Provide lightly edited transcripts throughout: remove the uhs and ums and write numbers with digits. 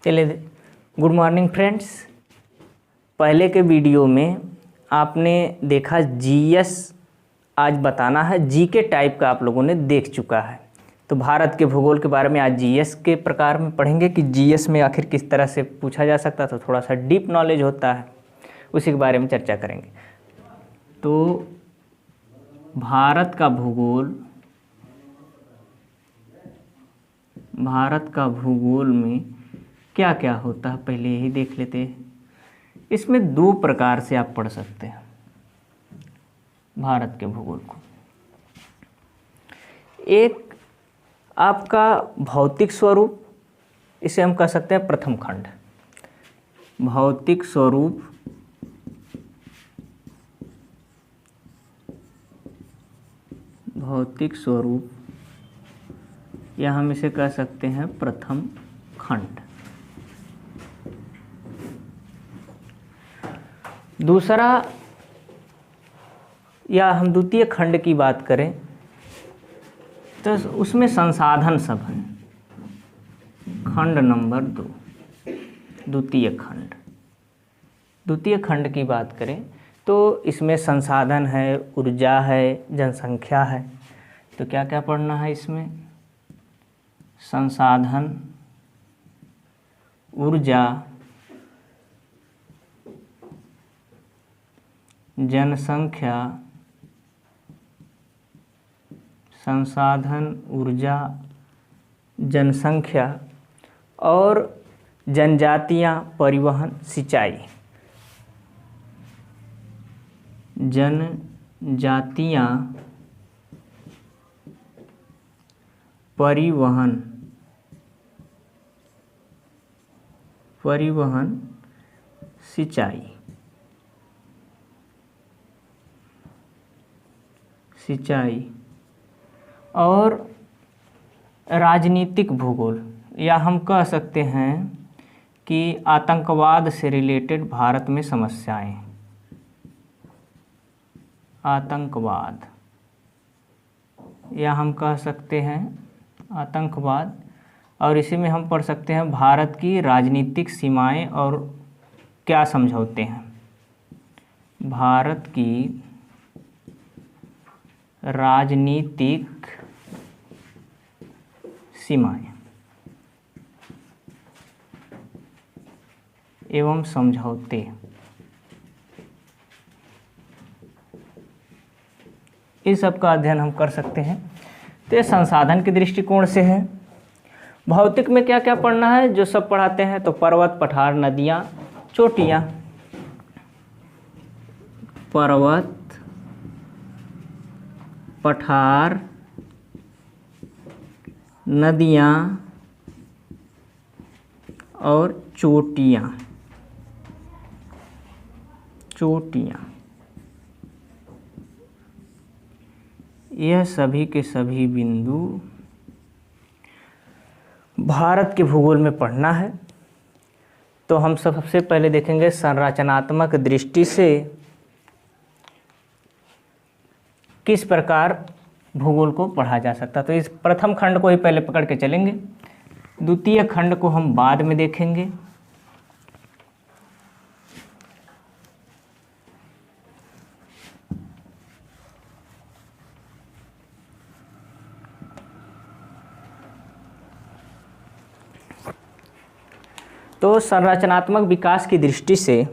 चलिए, good morning friends. पहले के वीडियो में आपने देखा जीएस आज बताना है, जी के टाइप का आप लोगों ने देख चुका है। तो भारत के भूगोल के बारे में आज जीएस के प्रकार में पढ़ेंगे कि जीएस में आखिर किस तरह से पूछा जा सकता, तो थोड़ा सा डीप नॉलेज होता है, उसी के बारे में चर्चा करेंगे। तो भारत का भूगोल में क्या क्या होता है पहले यही देख लेते हैं। इसमें दो प्रकार से आप पढ़ सकते हैं भारत के भूगोल को। एक आपका भौतिक स्वरूप, इसे हम कह सकते हैं प्रथम खंड। भौतिक स्वरूप या हम इसे कह सकते हैं प्रथम खंड। दूसरा, या हम द्वितीय खंड की बात करें तो उसमें संसाधन सब हैं। खंड नंबर 2 द्वितीय खंड की बात करें तो इसमें संसाधन है, ऊर्जा है, जनसंख्या है। तो क्या क्या पढ़ना है इसमें? संसाधन, ऊर्जा, जनसंख्या, संसाधन, ऊर्जा, जनसंख्या और जनजातियां, परिवहन, सिंचाई। जनजातियां, परिवहन, सिंचाई और राजनीतिक भूगोल, या हम कह सकते हैं कि आतंकवाद से रिलेटेड भारत में समस्याएं। आतंकवाद, या हम कह सकते हैं आतंकवाद, और इसी में हम पढ़ सकते हैं भारत की राजनीतिक सीमाएं और क्या समझौते हैं। भारत की राजनीतिक सीमाएं एवं समझौते। इस सब का अध्ययन हम कर सकते हैं। तो ये संसाधन के दृष्टिकोण से है। भौतिक में क्या क्या पढ़ना है जो सब पढ़ाते हैं, तो पर्वत, पठार, नदियाँ, चोटियाँ। पर्वत, पठार, नदियाँ और चोटियाँ। यह सभी के सभी बिंदु भारत के भूगोल में पढ़ना है। तो हम सबसे पहले देखेंगे संरचनात्मक दृष्टि से किस प्रकार भूगोल को पढ़ा जा सकता। तो इस प्रथम खंड को ही पहले पकड़ के चलेंगे, द्वितीय खंड को हम बाद में देखेंगे। तो संरचनात्मक विकास की दृष्टि से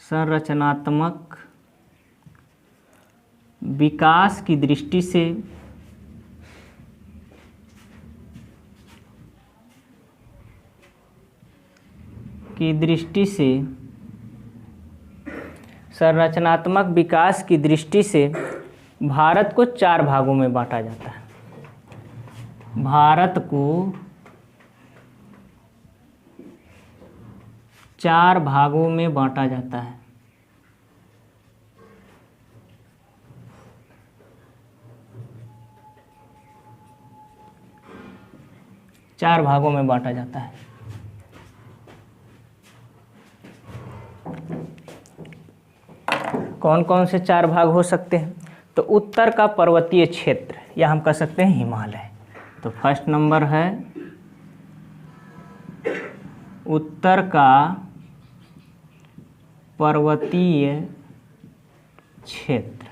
संरचनात्मक विकास की दृष्टि से भारत को 4 भागों में बांटा जाता है। भारत को 4 भागों में बांटा जाता है। कौन कौन से 4 भाग हो सकते हैं? तो उत्तर का पर्वतीय क्षेत्र, या हम कह सकते हैं हिमालय। तो फर्स्ट नंबर है उत्तर का पर्वतीय क्षेत्र।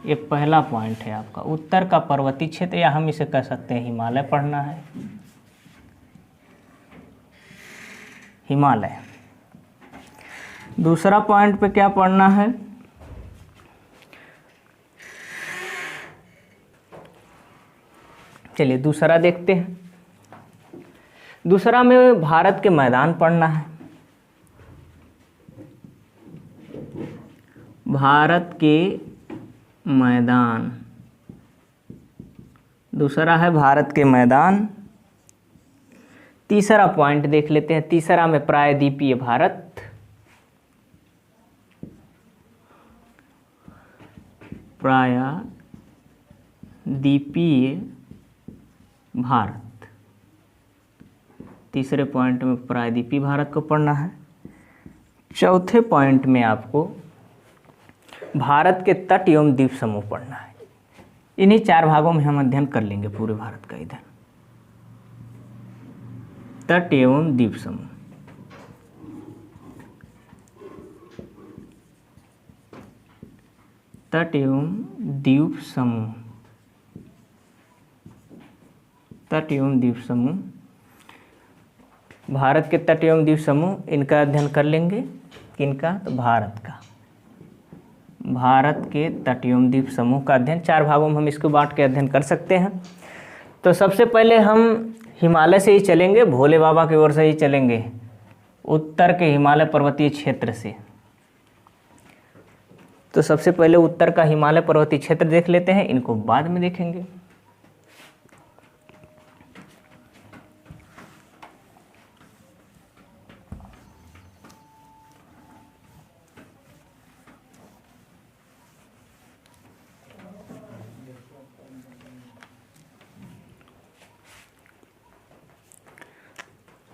ये पहला पॉइंट है आपका, उत्तर का पर्वतीय क्षेत्र, या हम इसे कह सकते हैं हिमालय पढ़ना है, हिमालय। दूसरा पॉइंट पे क्या पढ़ना है, चलिए दूसरा देखते हैं। दूसरा में भारत के मैदान पढ़ना है, भारत के मैदान। दूसरा है भारत के मैदान। तीसरा पॉइंट देख लेते हैं। तीसरा में प्रायद्वीपीय भारत, प्रायद्वीपीय भारत। तीसरे पॉइंट में प्रायद्वीपीय भारत को पढ़ना है। चौथे पॉइंट में आपको भारत के तट एवं द्वीप समूह पढ़ना है। इन्हीं 4 भागों में हम अध्ययन कर लेंगे पूरे भारत का। इधर तट एवं द्वीप समूह, तट एवं द्वीप समूह, तट एवं द्वीप समूह, भारत के तट एवं द्वीप समूह, इनका अध्ययन कर लेंगे। किनका, तो भारत का, भारत के तट एवं द्वीप समूह का अध्ययन 4 भागों में हम इसको बांट के अध्ययन कर सकते हैं। तो सबसे पहले हम हिमालय से ही चलेंगे, भोले बाबा की ओर से ही चलेंगे, उत्तर के हिमालय पर्वतीय क्षेत्र से। तो सबसे पहले उत्तर का हिमालय पर्वतीय क्षेत्र देख लेते हैं, इनको बाद में देखेंगे।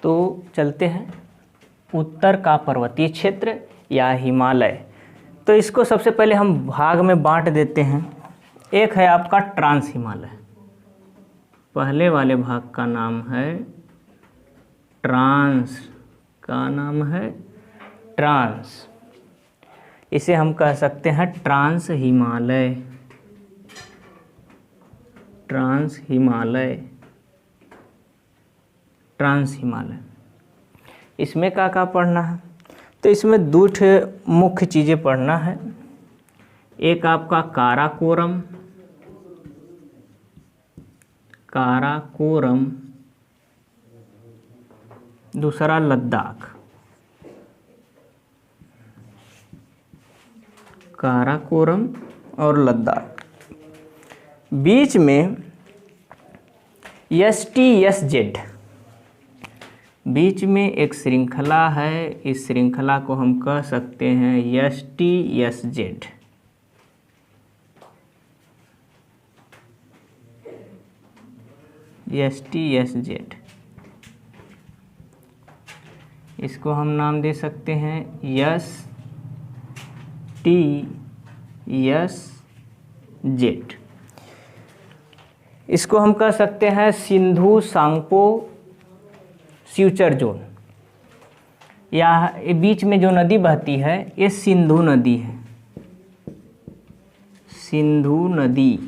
तो चलते हैं उत्तर का पर्वतीय क्षेत्र या हिमालय। तो इसको सबसे पहले हम भाग में बांट देते हैं। एक है आपका ट्रांस हिमालय, पहले वाले भाग का नाम है ट्रांस, का नाम है ट्रांस। इसे हम कह सकते हैं trans Himalaya, trans Himalaya, trans Himalaya. इसमें क्या पढ़ना है, तो इसमें 2 मुख्य चीज़ें पढ़ना है। एक आपका काराकोरम, काराकोरम, दूसरा लद्दाख। काराकोरम और लद्दाख। बीच में STSZ, बीच में एक श्रृंखला है। इस श्रृंखला को हम कह सकते हैं STSZ। STSZ, इसको हम नाम दे सकते हैं STSZ। इसको हम कह सकते हैं सिंधु सांगपो फ्यूचर जोन, या बीच में जो नदी बहती है ये सिंधु नदी है, सिंधु नदी।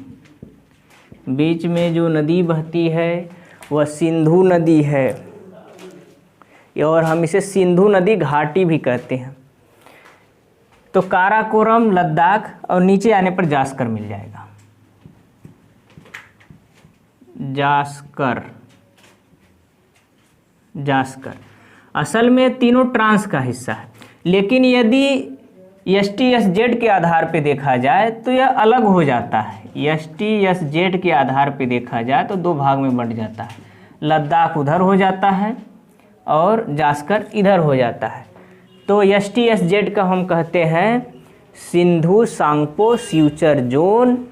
बीच में जो नदी बहती है वह सिंधु नदी है, और हम इसे सिंधु नदी घाटी भी कहते हैं। तो काराकोरम, लद्दाख, और नीचे आने पर जास्कर मिल जाएगा, जास्कर, जास्कर। असल में तीनों ट्रांस का हिस्सा है, लेकिन यदि STSZ के आधार पे देखा जाए तो यह अलग हो जाता है। STSZ के आधार पे देखा जाए तो 2 भाग में बंट जाता है, लद्दाख उधर हो जाता है और जास्कर इधर हो जाता है। तो STSZ का हम कहते हैं सिंधु सांगपो फ्यूचर जोन,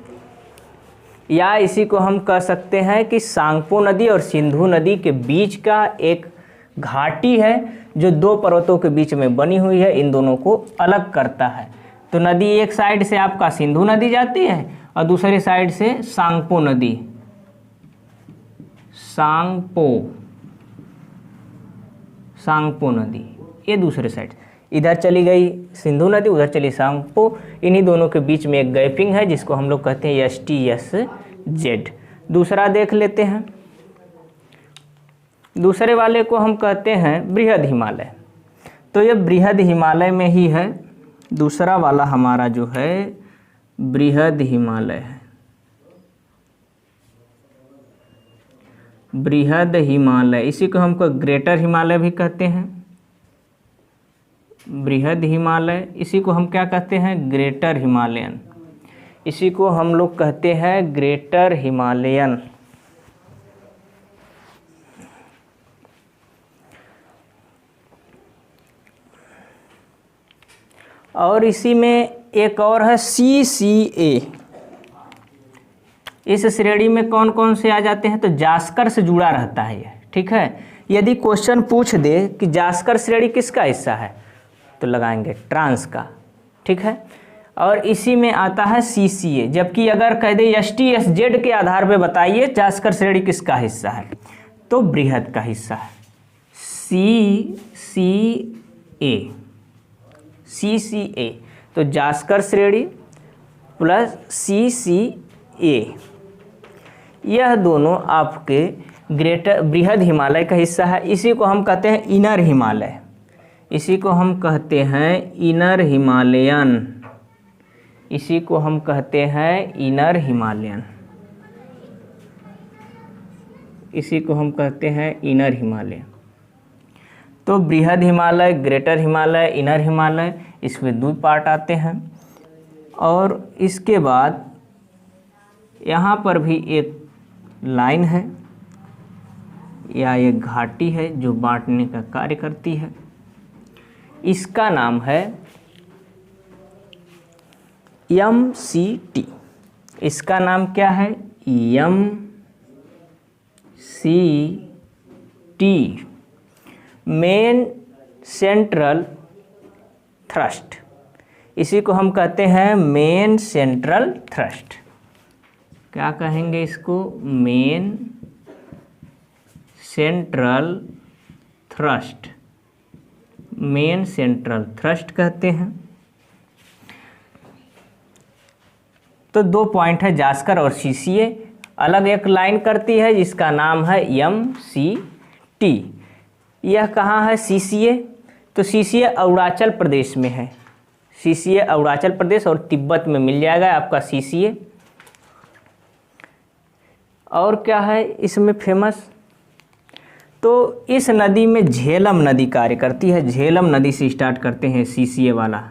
या इसी को हम कह सकते हैं कि सांगपो नदी और सिंधु नदी के बीच का एक घाटी है जो 2 पर्वतों के बीच में बनी हुई है, इन दोनों को अलग करता है। तो नदी एक साइड से आपका सिंधु नदी जाती है और दूसरी साइड से सांगपो नदी सांगपो नदी, ये दूसरे साइड, इधर चली गई सिंधु नदी, उधर चली सांगपो। इन्हीं दोनों के बीच में एक गैपिंग है जिसको हम लोग कहते हैं STSZ। दूसरा देख लेते हैं, दूसरे वाले को हम कहते हैं बृहद हिमालय। तो ये बृहद हिमालय में ही है, दूसरा वाला हमारा जो है बृहद हिमालय है। बृहद हिमालय, इसी को हमको ग्रेटर हिमालय भी कहते हैं। बृहद हिमालय, इसी को हम क्या कहते हैं, ग्रेटर हिमालयन। इसी को हम लोग कहते हैं ग्रेटर हिमालयन। और इसी में एक और है CCA। इस श्रेणी में कौन कौन से आ जाते हैं, तो जास्कर से जुड़ा रहता है ये, ठीक है। यदि क्वेश्चन पूछ दे कि जास्कर श्रेणी किसका हिस्सा है, तो लगाएंगे ट्रांस का, ठीक है। और इसी में आता है CCA। जबकि अगर कह दे STSZ के आधार पे बताइए जास्कर श्रेणी किसका हिस्सा है, तो बृहद का हिस्सा है CCA। तो जास्कर श्रेणी प्लस CCA, यह दोनों आपके बृहद हिमालय का हिस्सा है। इसी को हम कहते हैं इनर हिमालय, इसी को हम कहते हैं इनर हिमालयन, इसी को हम कहते हैं इनर हिमालयन, इसी को हम कहते हैं इनर हिमालय। तो बृहद हिमालय, ग्रेटर हिमालय, इनर हिमालय, इसमें दो पार्ट आते हैं। और इसके बाद यहाँ पर भी एक लाइन है या एक घाटी है जो बांटने का कार्य करती है। इसका नाम है MCT। इसका नाम क्या है, MCT, मेन सेंट्रल थ्रस्ट। इसी को हम कहते हैं मेन सेंट्रल थ्रस्ट। क्या कहेंगे इसको, main central thrust, main central thrust कहते हैं। तो दो पॉइंट है जास्कर और CCA। अलग एक लाइन करती है जिसका नाम है MCT। यह कहाँ है CCA, तो CCA अरुणाचल प्रदेश में है। CCA अरुणाचल प्रदेश और तिब्बत में मिल जाएगा आपका CCA। और क्या है इसमें फेमस, तो इस नदी में झेलम नदी कार्य करती है। झेलम नदी से स्टार्ट करते हैं CCA वाला।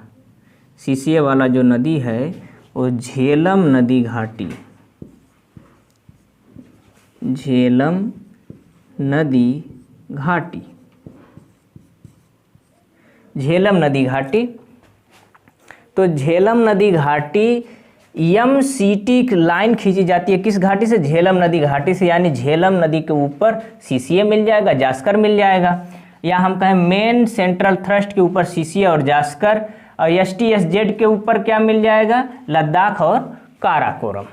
CCA वाला जो नदी है वो झेलम नदी घाटी, झेलम नदी घाटी, झेलम नदी घाटी। तो झेलम नदी घाटी MCT लाइन खींची जाती है किस घाटी से, झेलम नदी घाटी से। यानी झेलम नदी के ऊपर CCA मिल जाएगा, जास्कर मिल जाएगा, या हम कहें मेन सेंट्रल थ्रस्ट के ऊपर CCA और जास्कर, और STSZ के ऊपर क्या मिल जाएगा, लद्दाख और काराकोरम।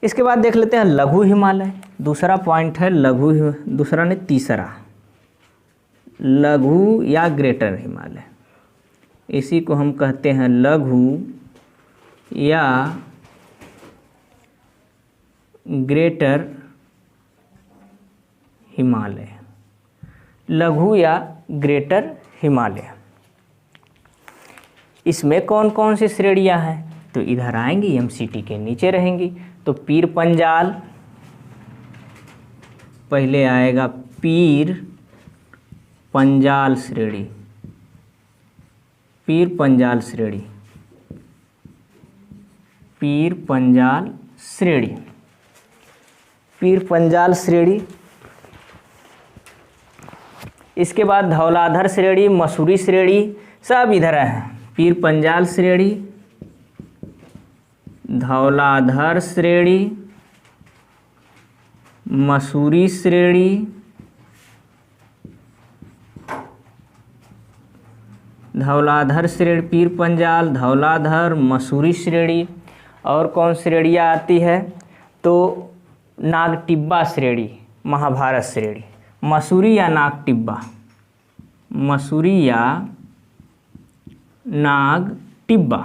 इसके बाद देख लेते हैं लघु हिमालय। दूसरा पॉइंट है लघु, दूसरा ने तीसरा, लघु या ग्रेटर हिमालय। इसी को हम कहते हैं लघु या ग्रेटर हिमालय, लघु या ग्रेटर हिमालय। इसमें कौन कौन सी श्रेणियां हैं, तो इधर आएंगी MCT के नीचे रहेंगी। तो पीर पंजाल, पहले आएगा पीर पंजाल श्रेणी, पीर पंजाल श्रेणी, पीर पंजाल श्रेणी, पीर पंजाल श्रेणी। इसके बाद धौलाधर श्रेणी, मसूरी श्रेणी, सब इधर हैं। पीर पंजाल श्रेणी, धौलाधर श्रेणी, मसूरी श्रेणी, धौलाधर श्रेणी, पीर पंजाल, धौलाधर, मसूरी श्रेणी। और कौन श्रेणियाँ आती है, तो नागटिब्बा श्रेणी, महाभारत श्रेणी। मसूरी या नागटिब्बा, मसूरी या नागटिब्बा,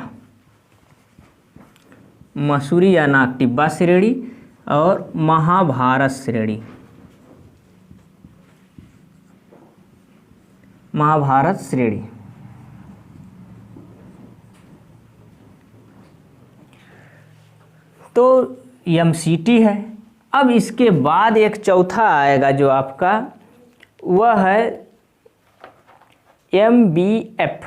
मसूरी या नागटिब्बा श्रेणी और महाभारत श्रेणी, महाभारत श्रेणी। तो MCT है। अब इसके बाद एक चौथा आएगा जो आपका, वह है MBF।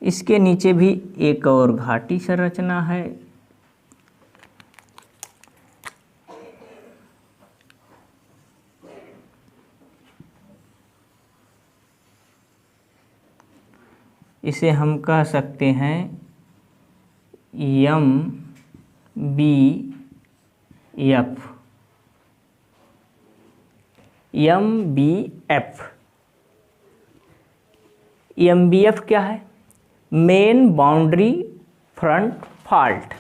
इसके नीचे भी एक और घाटी संरचना है। इसे हम कह सकते हैं MBF। MBF क्या है? Main boundary front fault,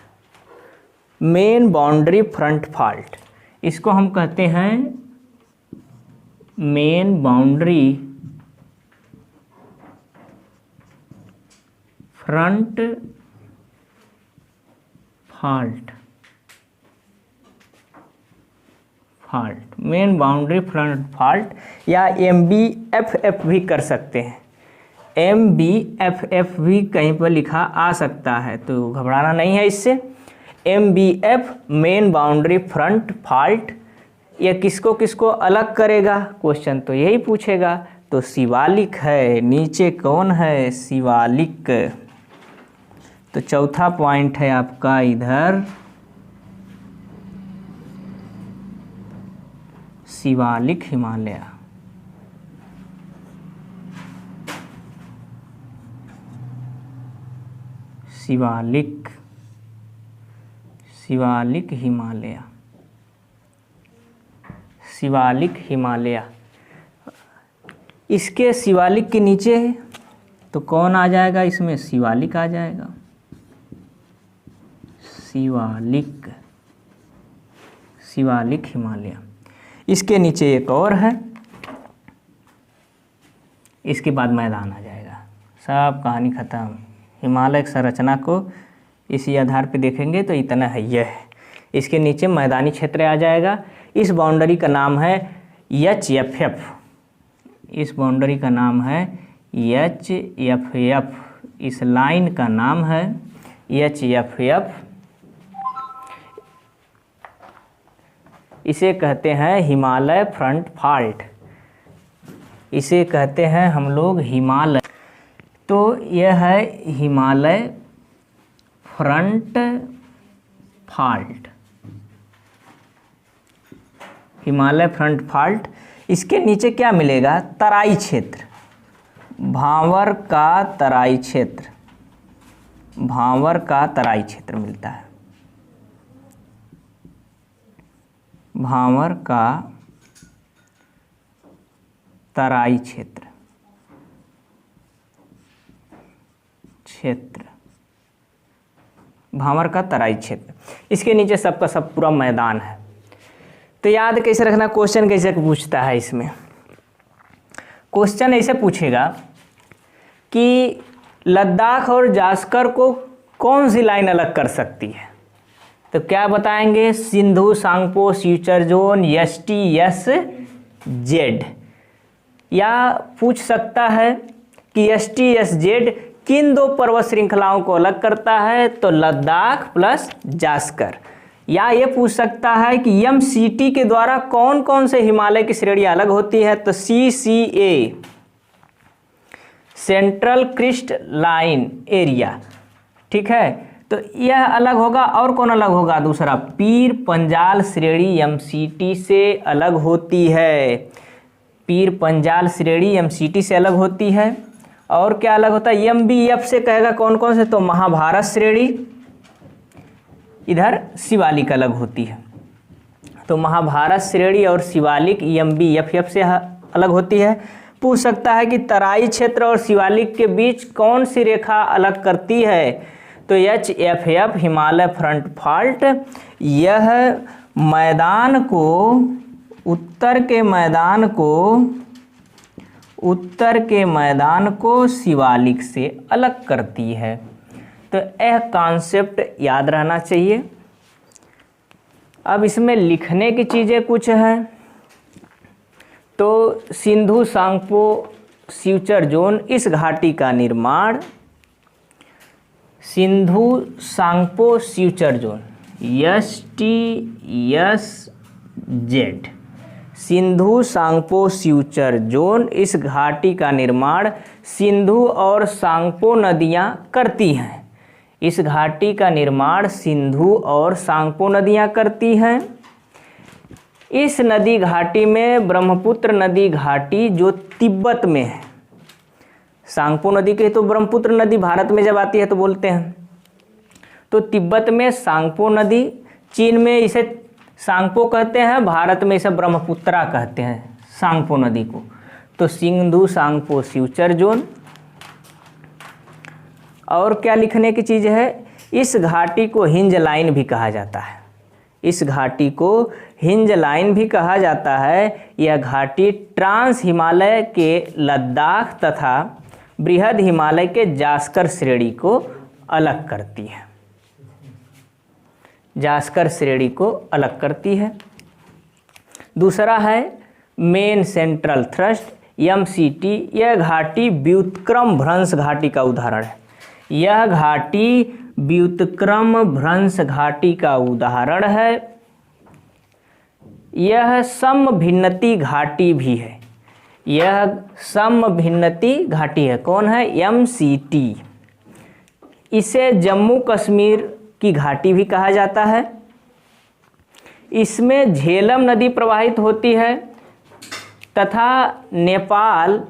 main boundary front fault. इसको हम कहते हैं main boundary front fault, main boundary front fault, या MBFF भी कर सकते हैं। MBFF भी कहीं पर लिखा आ सकता है, तो घबराना नहीं है इससे। MBF main boundary front fault, ये किसको किसको अलग करेगा? क्वेश्चन तो यही पूछेगा। तो शिवालिक है, नीचे कौन है? शिवालिक। तो चौथा पॉइंट है आपका इधर शिवालिक हिमालय। शिवालिक, शिवालिक हिमालय, शिवालिक हिमालय। इसके शिवालिक के नीचे है तो कौन आ जाएगा? इसमें शिवालिक आ जाएगा, शिवालिक, शिवालिक हिमालय। इसके नीचे एक और है, इसके बाद मैदान आ जाएगा। सब कहानी खत्म। हिमालय संरचना को इसी आधार पे देखेंगे तो इतना है, यह है। इसके नीचे मैदानी क्षेत्र आ जाएगा। इस बाउंड्री का नाम है HFF, इस बाउंड्री का नाम है HFF, इस लाइन का नाम है HFF। इसे कहते हैं हिमालय फ्रंट फॉल्ट, इसे कहते हैं हम लोग हिमालय। तो यह है Himalaya front fault, Himalaya front fault. इसके नीचे क्या मिलेगा? तराई क्षेत्र, भांवर का तराई क्षेत्र, भांवर का तराई क्षेत्र मिलता है, भांवर का तराई क्षेत्र, भांवर का तराई क्षेत्र। इसके नीचे सबका सब पूरा मैदान है। तो याद कैसे रखना, क्वेश्चन कैसे पूछता है इसमें? क्वेश्चन ऐसे पूछेगा कि लद्दाख और जास्कर को कौन सी लाइन अलग कर सकती है? तो क्या बताएंगे? Sindhu Tsangpo suture zone STSZ। या पूछ सकता है कि STSZ किन दो पर्वत श्रृंखलाओं को अलग करता है? तो लद्दाख प्लस जास्कर। या ये पूछ सकता है कि MCT के द्वारा कौन कौन से हिमालय की श्रेणियां अलग होती है? तो CCA, central crystalline area, ठीक है। तो यह अलग होगा। और कौन अलग होगा? दूसरा, पीर पंजाल श्रेणी MCT से अलग होती है, पीर पंजाल श्रेणी MCT से अलग होती है। और क्या अलग होता है? MBF से कहेगा कौन कौन से? तो महाभारत श्रेणी, इधर शिवालिक अलग होती है। तो महाभारत श्रेणी और शिवालिक MBFF से अलग होती है। पूछ सकता है कि तराई क्षेत्र और शिवालिक के बीच कौन सी रेखा अलग करती है? तो HFF हिमालय फ्रंट फॉल्ट, यह मैदान को उत्तर के मैदान को शिवालिक से अलग करती है। तो यह कॉन्सेप्ट याद रहना चाहिए। अब इसमें लिखने की चीज़ें कुछ हैं। तो सिंधु सांगपो फ्यूचर जोन, इस घाटी का निर्माण Sindhu Tsangpo suture zone STSZ, Sindhu Tsangpo suture zone, इस घाटी का निर्माण सिंधु और सांगपो नदियाँ करती हैं। इस घाटी का निर्माण सिंधु और सांगपो नदियाँ करती हैं। इस नदी घाटी में ब्रह्मपुत्र नदी घाटी जो तिब्बत में है, सांगपो नदी के तो ब्रह्मपुत्र नदी भारत में जब आती है तो बोलते हैं, तो तिब्बत में सांगपो नदी, चीन में इसे सांगपो कहते हैं, भारत में इसे ब्रह्मपुत्रा कहते हैं सांगपो नदी को। तो सिंधु सांगपो फ्यूचर जोन। और क्या लिखने की चीज़ है, इस घाटी को हिंज लाइन भी कहा जाता है। इस घाटी को हिंज लाइन भी कहा जाता है। यह घाटी ट्रांस हिमालय के लद्दाख तथा बृहद हिमालय के जास्कर श्रेणी को अलग करती है। जास्कर श्रेणी को अलग करती है। दूसरा है मेन सेंट्रल थ्रस्ट MCT। यह घाटी व्युत्क्रम भ्रंश घाटी का उदाहरण है। यह घाटी व्युत्क्रम भ्रंश घाटी का उदाहरण है। यह समभिन्नति घाटी भी है। यह समभिन्नति घाटी है। कौन है? MCT। इसे जम्मू कश्मीर की घाटी भी कहा जाता है। इसमें झेलम नदी प्रवाहित होती है तथा नेपाल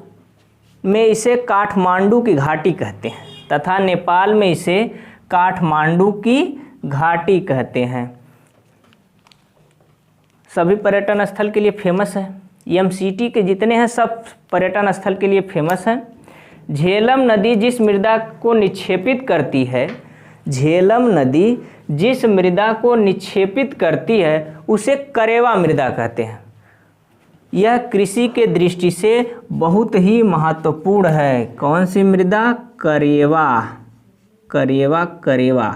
में इसे काठमांडू की घाटी कहते हैं, तथा नेपाल में इसे काठमांडू की घाटी कहते हैं। सभी पर्यटन स्थल के लिए फेमस है। MCT के जितने हैं सब पर्यटन स्थल के लिए फेमस हैं। झेलम नदी जिस मृदा को निक्षेपित करती है, झेलम नदी जिस मृदा को निक्षेपित करती है उसे करेवा मृदा कहते हैं। यह कृषि के दृष्टि से बहुत ही महत्वपूर्ण है। कौन सी मृदा? करेवा। करेवा करेवा।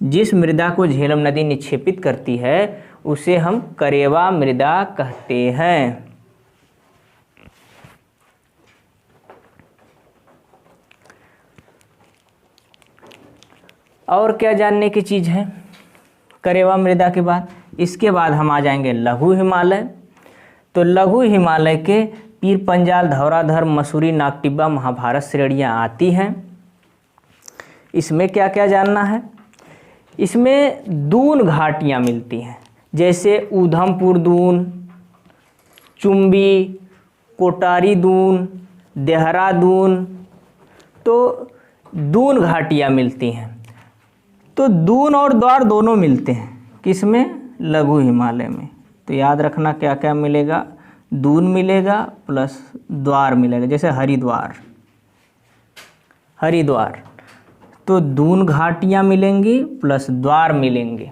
जिस मृदा को झेलम नदी निक्षेपित करती है उसे हम करेवा मृदा कहते हैं। और क्या जानने की चीज़ है करेवा मृदा के बाद? इसके बाद हम आ जाएंगे लघु हिमालय। तो लघु हिमालय के पीर पंजाल, धौराधर, मसूरी, नागटिब्बा, महाभारत श्रेणियाँ आती हैं। इसमें क्या क्या जानना है? इसमें दून घाटियाँ मिलती हैं, जैसे ऊधमपुर दून, चुम्बी, कोटारी दून, देहरादून। तो दून घाटियाँ मिलती हैं। तो दून और द्वार दोनों मिलते हैं। किसमें? लघु हिमालय में। तो याद रखना क्या क्या मिलेगा, दून मिलेगा प्लस द्वार मिलेगा। जैसे हरिद्वार, हरिद्वार तो दून घाटियाँ मिलेंगी प्लस द्वार मिलेंगे।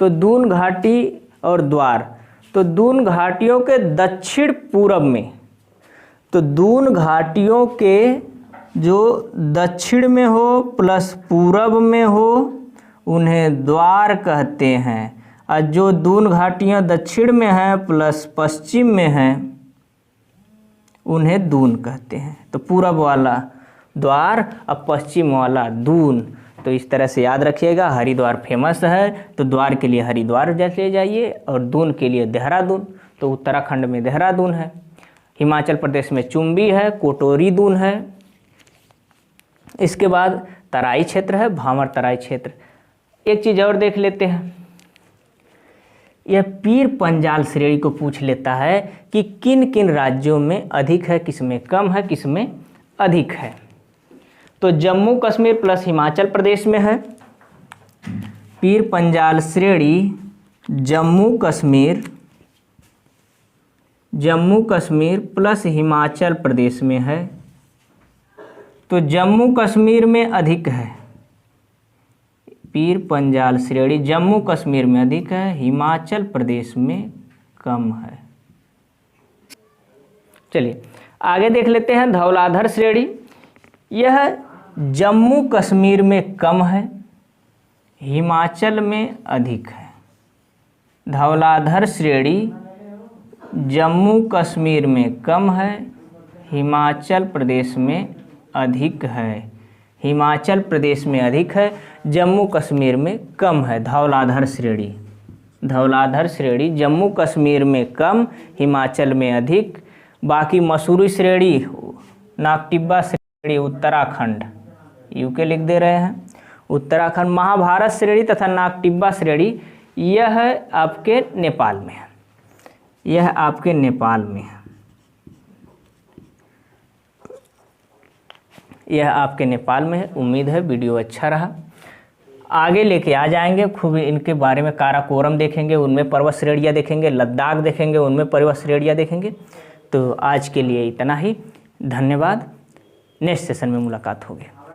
तो दून घाटी और द्वार, तो दून घाटियों के दक्षिण पूरब में, तो दून घाटियों के जो दक्षिण में हो प्लस पूरब में हो उन्हें द्वार कहते हैं, और जो दून घाटियाँ दक्षिण में हैं प्लस पश्चिम में हैं उन्हें दून कहते हैं। तो पूरब वाला द्वार और पश्चिम वाला दून। तो इस तरह से याद रखिएगा। हरिद्वार फेमस है तो द्वार के लिए हरिद्वार ले जाइए और दून के लिए देहरादून। तो उत्तराखंड में देहरादून है, हिमाचल प्रदेश में चुम्बी है, कोटोरी दून है। इसके बाद तराई क्षेत्र है, भामर तराई क्षेत्र। एक चीज़ और देख लेते हैं, यह पीर पंजाल श्रेणी को पूछ लेता है कि किन किन राज्यों में अधिक है, किसमें कम है, किसमें अधिक है। तो जम्मू कश्मीर प्लस हिमाचल प्रदेश में है। पीर पंजाल श्रेणी जम्मू कश्मीर प्लस हिमाचल प्रदेश में है। तो जम्मू कश्मीर में अधिक है, पीर पंजाल श्रेणी जम्मू कश्मीर में अधिक है, हिमाचल प्रदेश में कम है। चलिए आगे देख लेते हैं धौलाधर श्रेणी। यह जम्मू कश्मीर में कम है, हिमाचल में अधिक है। धौलाधर श्रेणी जम्मू कश्मीर में कम है, हिमाचल प्रदेश में अधिक है। हिमाचल प्रदेश में अधिक है, जम्मू कश्मीर में कम है। धौलाधर श्रेणी, धौलाधर श्रेणी जम्मू कश्मीर में कम, हिमाचल में अधिक। बाकी मसूरी श्रेणी, नागटिब्बा श्रेणी उत्तराखंड, यूके लिख दे रहे हैं उत्तराखंड। महाभारत श्रेणी तथा नागटिब्बा श्रेणी यह आपके नेपाल में है, यह आपके नेपाल में है, यह आपके नेपाल में है। उम्मीद है वीडियो अच्छा रहा। आगे लेके आ जाएंगे, खूब इनके बारे में काराकोरम देखेंगे, उनमें पर्वत श्रेणियाँ देखेंगे, लद्दाख देखेंगे, उनमें पर्वत श्रेणियाँ देखेंगे। तो आज के लिए इतना ही, धन्यवाद। नेक्स्ट सेशन में मुलाकात होगी।